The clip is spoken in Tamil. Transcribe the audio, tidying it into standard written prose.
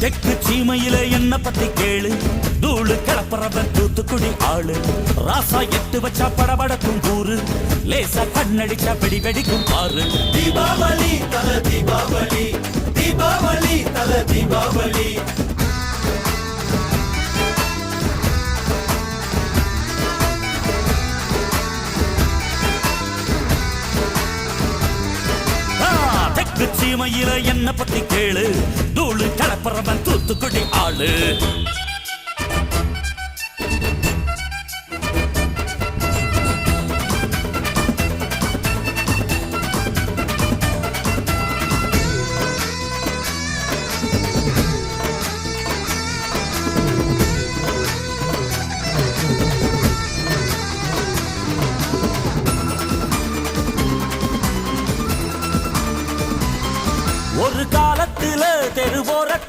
தெற்கு சீமையில என்ன பத்தி கேளு, தூளு கிளப்புறவன் தூத்துக்குடி ஆளு. ராசா எட்டு வச்சா படபடக்கும் கூறு, லேசா கண்ணடிச்சா வெடி வெடிக்கும் பாரு. தீபாவளி தல தீபாவளி, தீபாவளி தல தீபாவளி. தெற்கு சீமையில என்ன பத்தி கேளு, தூளு கிளப்புறவன் தூத்துக்குடி ஆளு. ஒரு காலத்துல தெருவோரத்து